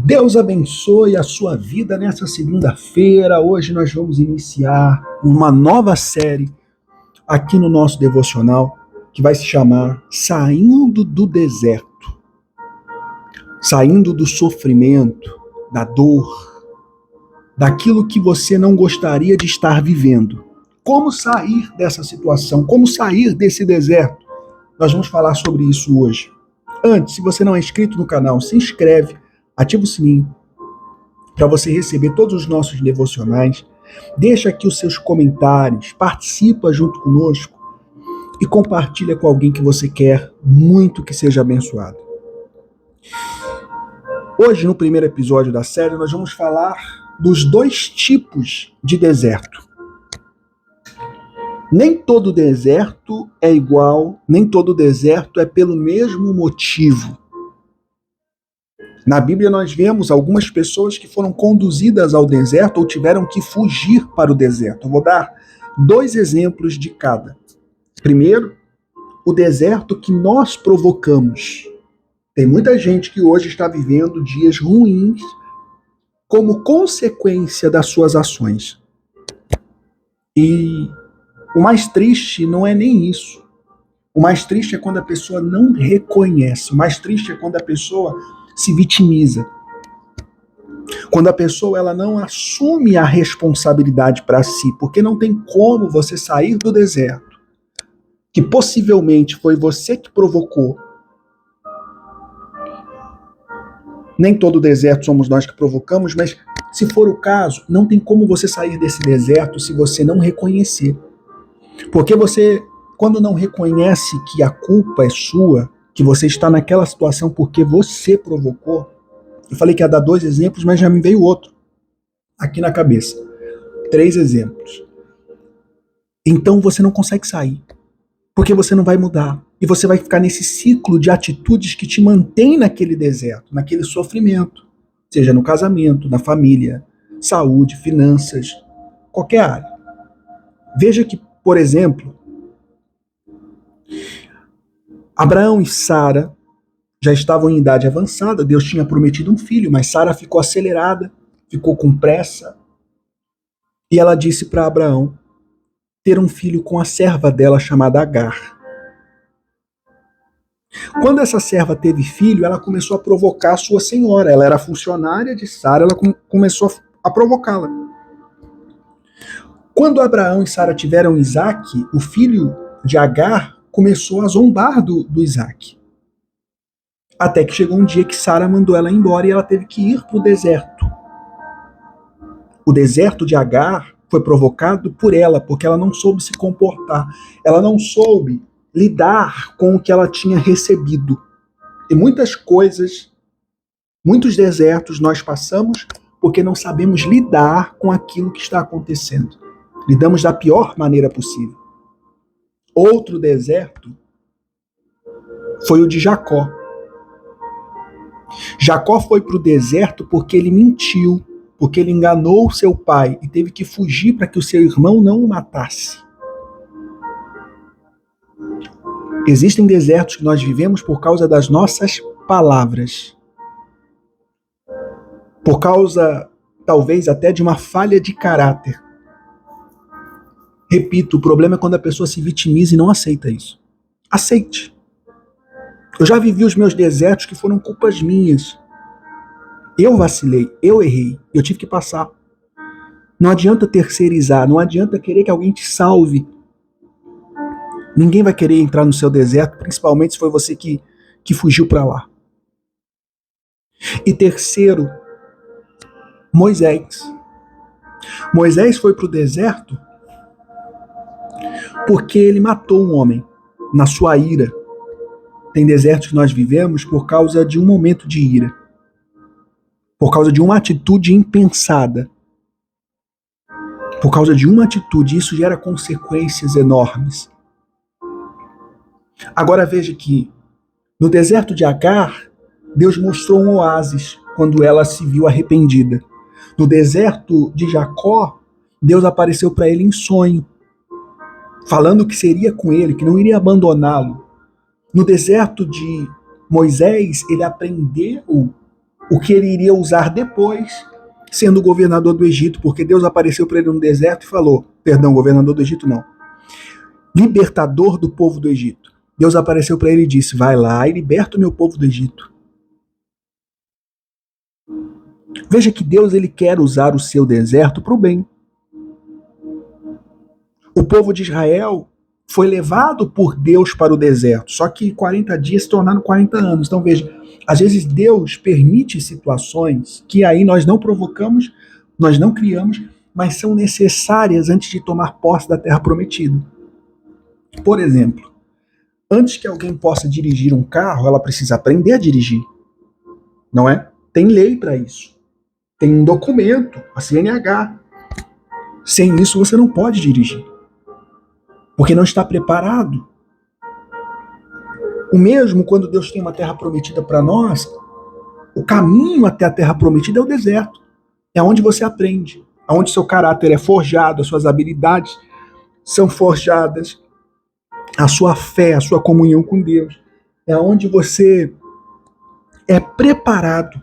Deus abençoe a sua vida nessa segunda-feira. Hoje nós vamos iniciar uma nova série aqui no nosso devocional que vai se chamar Saindo do Deserto. Saindo do sofrimento, da dor, daquilo que você não gostaria de estar vivendo. Como sair dessa situação? Como sair desse deserto? Nós vamos falar sobre isso hoje. Antes, se você não é inscrito no canal, se inscreve, ativa o sininho para você receber todos os nossos devocionais. Deixa aqui os seus comentários, participa junto conosco e compartilha com alguém que você quer muito que seja abençoado. Hoje, no primeiro episódio da série, nós vamos falar dos dois tipos de deserto. Nem todo deserto é igual, nem todo deserto é pelo mesmo motivo. Na Bíblia nós vemos algumas pessoas que foram conduzidas ao deserto ou tiveram que fugir para o deserto. Eu vou dar dois exemplos de cada. Primeiro, o deserto que nós provocamos. Tem muita gente que hoje está vivendo dias ruins como consequência das suas ações. E o mais triste não é nem isso. O mais triste é quando a pessoa não reconhece. O mais triste é quando a pessoa se vitimiza. Quando a pessoa ela não assume a responsabilidade para si, porque não tem como você sair do deserto, que possivelmente foi você que provocou. Nem todo deserto somos nós que provocamos, mas se for o caso, não tem como você sair desse deserto se você não reconhecer. Porque você, quando não reconhece que a culpa é sua, que você está naquela situação porque você provocou, eu falei que ia dar dois exemplos, mas já me veio outro aqui na cabeça. 3 exemplos. Então você não consegue sair, porque você não vai mudar. E você vai ficar nesse ciclo de atitudes que te mantém naquele deserto, naquele sofrimento. Seja no casamento, na família, saúde, finanças, qualquer área. Veja que, por exemplo, Abraão e Sara já estavam em idade avançada, Deus tinha prometido um filho, mas Sara ficou acelerada, ficou com pressa, e ela disse para Abraão ter um filho com a serva dela chamada Agar. Quando essa serva teve filho, ela começou a provocar a sua senhora, ela era funcionária de Sara, ela começou a provocá-la. Quando Abraão e Sara tiveram Isaac, o filho de Agar começou a zombar do Isaac. Até que chegou um dia que Sara mandou ela embora e ela teve que ir para o deserto. O deserto de Agar foi provocado por ela, porque ela não soube se comportar. Ela não soube lidar com o que ela tinha recebido. E muitas coisas, muitos desertos nós passamos porque não sabemos lidar com aquilo que está acontecendo. Lidamos da pior maneira possível. Outro deserto foi o de Jacó. Jacó foi para o deserto porque ele mentiu, porque ele enganou seu pai e teve que fugir para que o seu irmão não o matasse. Existem desertos que nós vivemos por causa das nossas palavras. Por causa, talvez, até de uma falha de caráter. Repito, o problema é quando a pessoa se vitimiza e não aceita isso. Aceite. Eu já vivi os meus desertos que foram culpas minhas. Eu vacilei, eu errei, eu tive que passar. Não adianta terceirizar, não adianta querer que alguém te salve. Ninguém vai querer entrar no seu deserto, principalmente se foi você que fugiu para lá. E terceiro, Moisés. Moisés foi para o deserto porque ele matou um homem na sua ira. Tem desertos que nós vivemos por causa de um momento de ira. Por causa de uma atitude impensada. Por causa de uma atitude, isso gera consequências enormes. Agora veja que no deserto de Agar, Deus mostrou um oásis quando ela se viu arrependida. No deserto de Jacó, Deus apareceu para ele em sonho, falando que seria com ele, que não iria abandoná-lo. No deserto de Moisés, ele aprendeu o que ele iria usar depois, sendo governador do Egito, porque Deus apareceu para ele no deserto e falou, perdão, governador do Egito não, libertador do povo do Egito. Deus apareceu para ele e disse, vai lá e liberta o meu povo do Egito. Veja que Deus ele quer usar o seu deserto para o bem. O povo de Israel foi levado por Deus para o deserto, só que 40 dias se tornaram 40 anos. Então veja, às vezes Deus permite situações que aí nós não provocamos, nós não criamos, mas são necessárias antes de tomar posse da terra prometida. Por exemplo, antes que alguém possa dirigir um carro, ela precisa aprender a dirigir, não é? Tem lei para isso. Tem um documento, a CNH. Sem isso você não pode dirigir, porque não está preparado. O mesmo quando Deus tem uma terra prometida para nós, o caminho até a terra prometida é o deserto. É onde você aprende, onde seu caráter é forjado, as suas habilidades são forjadas, a sua fé, a sua comunhão com Deus. É onde você é preparado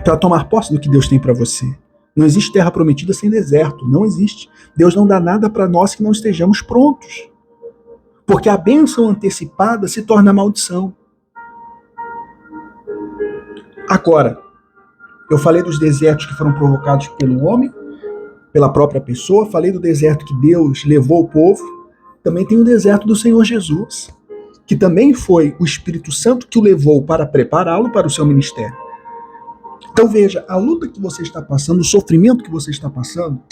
para tomar posse do que Deus tem para você. Não existe terra prometida sem deserto, não existe. Deus não dá nada para nós que não estejamos prontos. Porque a bênção antecipada se torna maldição. Agora, eu falei dos desertos que foram provocados pelo homem, pela própria pessoa, falei do deserto que Deus levou o povo, também tem o deserto do Senhor Jesus, que também foi o Espírito Santo que o levou para prepará-lo para o seu ministério. Então veja, a luta que você está passando, o sofrimento que você está passando,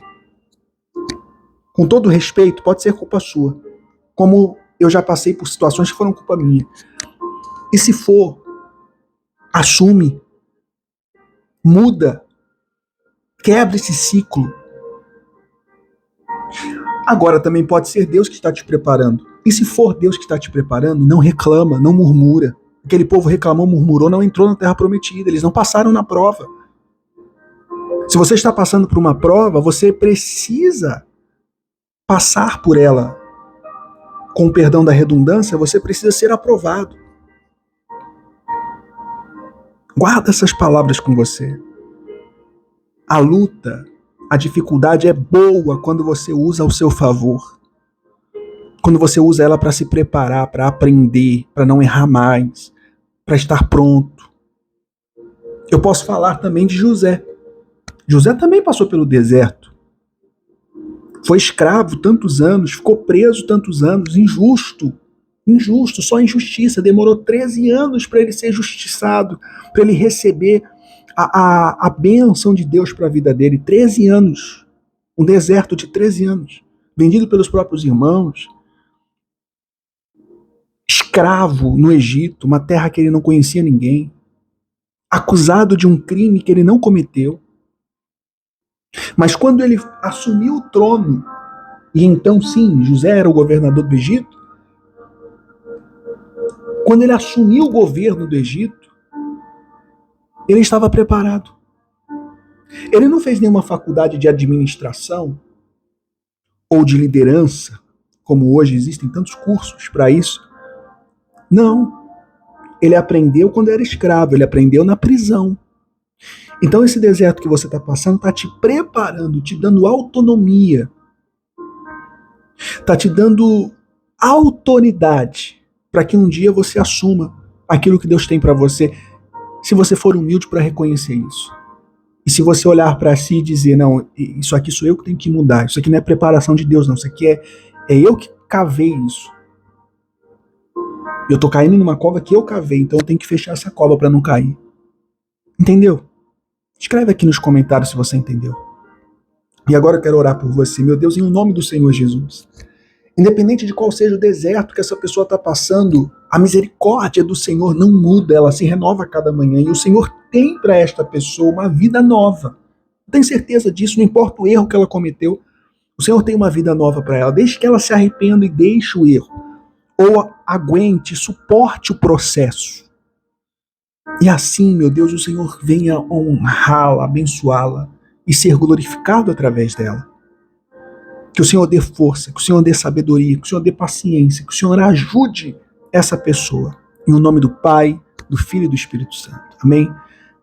com todo respeito, pode ser culpa sua. Como eu já passei por situações que foram culpa minha. E se for, assume, muda, quebra esse ciclo. Agora também pode ser Deus que está te preparando. E se for Deus que está te preparando, não reclama, não murmura. Aquele povo reclamou, murmurou, não entrou na terra prometida, eles não passaram na prova. Se você está passando por uma prova, você precisa passar por ela. Com o perdão da redundância, você precisa ser aprovado. Guarda essas palavras com você. A luta, a dificuldade é boa quando você usa ao seu favor. Quando você usa ela para se preparar, para aprender, para não errar mais, para estar pronto. Eu posso falar também de José. José também passou pelo deserto. Foi escravo tantos anos, ficou preso tantos anos, injusto, só injustiça. Demorou 13 anos para ele ser justiçado, para ele receber a bênção de Deus para a vida dele. 13 anos, um deserto de 13 anos, vendido pelos próprios irmãos, escravo no Egito, uma terra que ele não conhecia ninguém, acusado de um crime que ele não cometeu. Mas quando ele assumiu o trono, e então sim, José era o governador do Egito, quando ele assumiu o governo do Egito, ele estava preparado. Ele não fez nenhuma faculdade de administração ou de liderança, como hoje existem tantos cursos para isso. Não. Ele aprendeu quando era escravo, ele aprendeu na prisão. Então esse deserto que você está passando está te preparando, te dando autonomia, está te dando autoridade para que um dia você assuma aquilo que Deus tem para você, se você for humilde para reconhecer isso. E se você olhar para si e dizer, não, isso aqui sou eu que tenho que mudar, isso aqui não é preparação de Deus, não, isso aqui é eu que cavei isso. Eu tô caindo numa cova que eu cavei, então eu tenho que fechar essa cova para não cair. Entendeu? Escreve aqui nos comentários se você entendeu. E agora eu quero orar por você, meu Deus, em nome do Senhor Jesus. Independente de qual seja o deserto que essa pessoa está passando, a misericórdia do Senhor não muda, ela se renova a cada manhã. E o Senhor tem para esta pessoa uma vida nova. Tenho certeza disso, não importa o erro que ela cometeu. O Senhor tem uma vida nova para ela, desde que ela se arrependa e deixe o erro. Ou aguente, suporte o processo. E assim, meu Deus, o Senhor venha honrá-la, abençoá-la e ser glorificado através dela. Que o Senhor dê força, que o Senhor dê sabedoria, que o Senhor dê paciência, que o Senhor ajude essa pessoa. Em nome do Pai, do Filho e do Espírito Santo. Amém?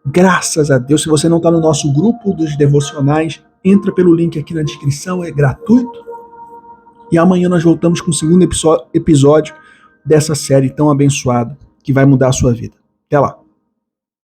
Graças a Deus. Se você não está no nosso grupo dos devocionais, entra pelo link aqui na descrição, é gratuito. E amanhã nós voltamos com o segundo episódio dessa série tão abençoada que vai mudar a sua vida. Até lá.